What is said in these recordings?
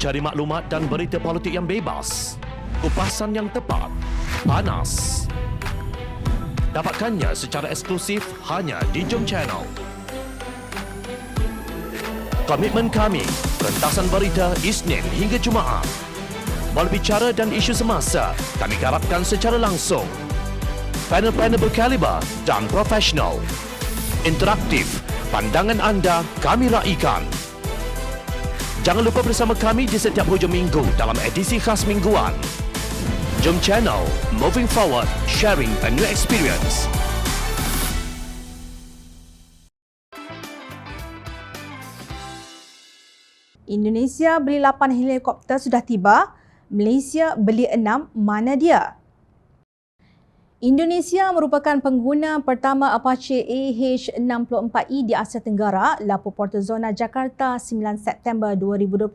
Cari maklumat dan berita politik yang bebas, kupasan yang tepat, panas. Dapatkannya secara eksklusif hanya di Jom Channel. Komitmen kami, pentasan berita Isnin hingga Jumaat. Berbicara dan isu semasa, kami garapkan secara langsung. Panel-panel berkaliber dan profesional. Interaktif, pandangan anda kami raikan. Jangan lupa bersama kami di setiap hujung minggu dalam edisi khas mingguan. Jom Channel, moving forward, sharing a new experience. Indonesia beli 8 helikopter sudah tiba. Malaysia beli 6, mana dia? Indonesia merupakan pengguna pertama Apache AH-64E di Asia Tenggara, lapor Porto Zona Jakarta 9 September 2021.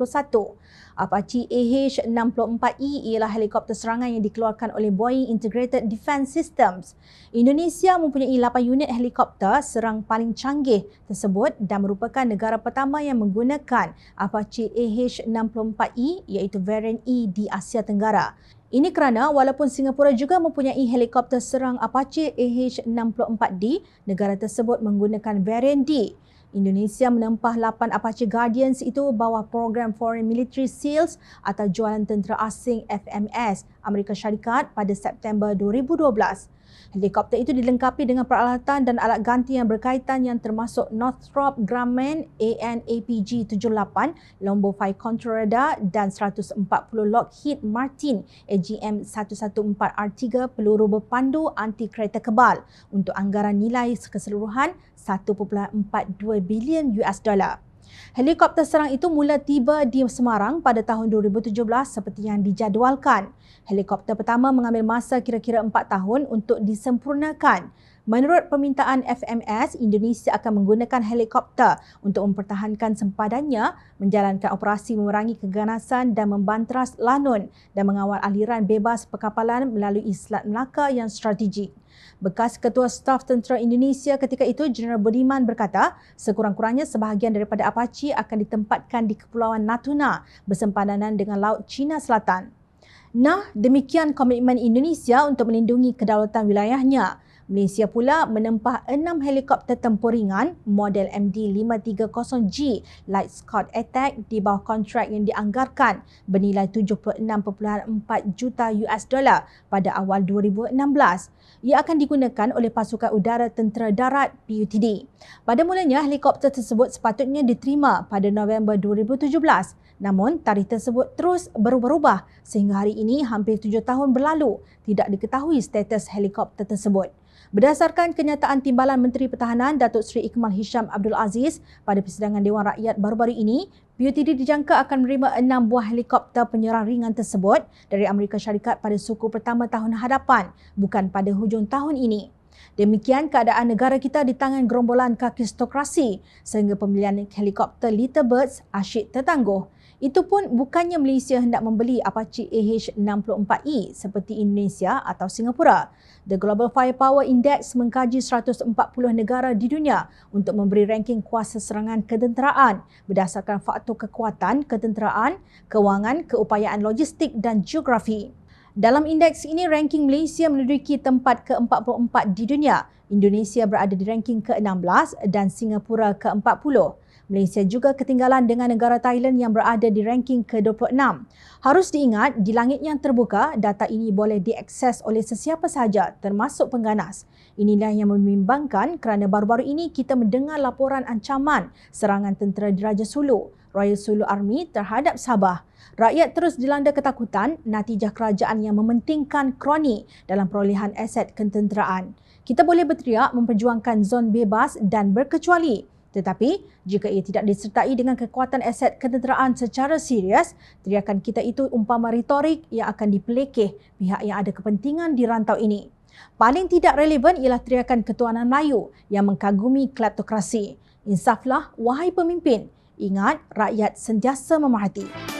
Apache AH-64E ialah helikopter serangan yang dikeluarkan oleh Boeing Integrated Defence Systems. Indonesia mempunyai 8 unit helikopter serang paling canggih tersebut dan merupakan negara pertama yang menggunakan Apache AH-64E iaitu varian E di Asia Tenggara. Ini kerana walaupun Singapura juga mempunyai helikopter serang Apache AH-64D, negara tersebut menggunakan varian D. Indonesia menempah 8 Apache Guardians itu bawah program Foreign Military Sales atau jualan tentera asing FMS Amerika Syarikat pada September 2012. Helikopter itu dilengkapi dengan peralatan dan alat ganti yang berkaitan yang termasuk Northrop Grumman AN/APG-78 Lombo Fire Control Radar dan 140 Lockheed Martin AGM-114R3 peluru berpandu anti kereta kebal untuk anggaran nilai keseluruhan 1.42 bilion US dollar. Helikopter serang itu mula tiba di Semarang pada tahun 2017 seperti yang dijadualkan. Helikopter pertama mengambil masa kira-kira 4 tahun untuk disempurnakan. Menurut permintaan FMS, Indonesia akan menggunakan helikopter untuk mempertahankan sempadannya, menjalankan operasi memerangi keganasan dan membantras lanun dan mengawal aliran bebas perkapalan melalui Selat Melaka yang strategik. Bekas Ketua Staf Tentera Indonesia ketika itu, Jeneral Budiman berkata, sekurang-kurangnya sebahagian daripada Apache akan ditempatkan di Kepulauan Natuna bersempadanan dengan Laut Cina Selatan. Nah, demikian komitmen Indonesia untuk melindungi kedaulatan wilayahnya. Malaysia pula menempah 6 helikopter tempur ringan model MD-530G Light Scout Attack di bawah kontrak yang dianggarkan bernilai 76.4 juta US dollar pada awal 2016. Ia akan digunakan oleh Pasukan Udara Tentera Darat PUTD. Pada mulanya, helikopter tersebut sepatutnya diterima pada November 2017. Namun, tarikh tersebut terus berubah-ubah sehingga hari ini hampir 7 tahun berlalu tidak diketahui status helikopter tersebut. Berdasarkan kenyataan Timbalan Menteri Pertahanan Datuk Seri Ikmal Hisham Abdul Aziz pada persidangan Dewan Rakyat baru-baru ini, PUTD dijangka akan menerima 6 buah helikopter penyerang ringan tersebut dari Amerika Syarikat pada suku pertama tahun hadapan, bukan pada hujung tahun ini. Demikian keadaan negara kita di tangan gerombolan kakistokrasi sehingga pembelian helikopter Little Birds asyik tertangguh. Itu pun bukannya Malaysia hendak membeli Apache AH-64E seperti Indonesia atau Singapura. The Global Firepower Index mengkaji 140 negara di dunia untuk memberi ranking kuasa serangan ketenteraan berdasarkan faktor kekuatan ketenteraan, kewangan, keupayaan logistik dan geografi. Dalam indeks ini, ranking Malaysia menduduki tempat ke-44 di dunia. Indonesia berada di ranking ke-16 dan Singapura ke-40. Malaysia juga ketinggalan dengan negara Thailand yang berada di ranking ke-26. Harus diingat, di langit yang terbuka, data ini boleh diakses oleh sesiapa sahaja termasuk pengganas. Inilah yang membimbangkan kerana baru-baru ini kita mendengar laporan ancaman serangan tentera Diraja Sulu, Royal Sulu Army terhadap Sabah. Rakyat terus dilanda ketakutan natijah kerajaan yang mementingkan kroni dalam perolehan aset ketenteraan. Kita boleh berteriak memperjuangkan zon bebas dan berkecuali. Tetapi, jika ia tidak disertai dengan kekuatan aset ketenteraan secara serius, teriakan kita itu umpama retorik yang akan dipelekeh pihak yang ada kepentingan di rantau ini. Paling tidak relevan ialah teriakan Ketuanan Melayu yang mengkagumi kleptokrasi. Insaflah, wahai pemimpin. Ingat, rakyat sentiasa memerhati.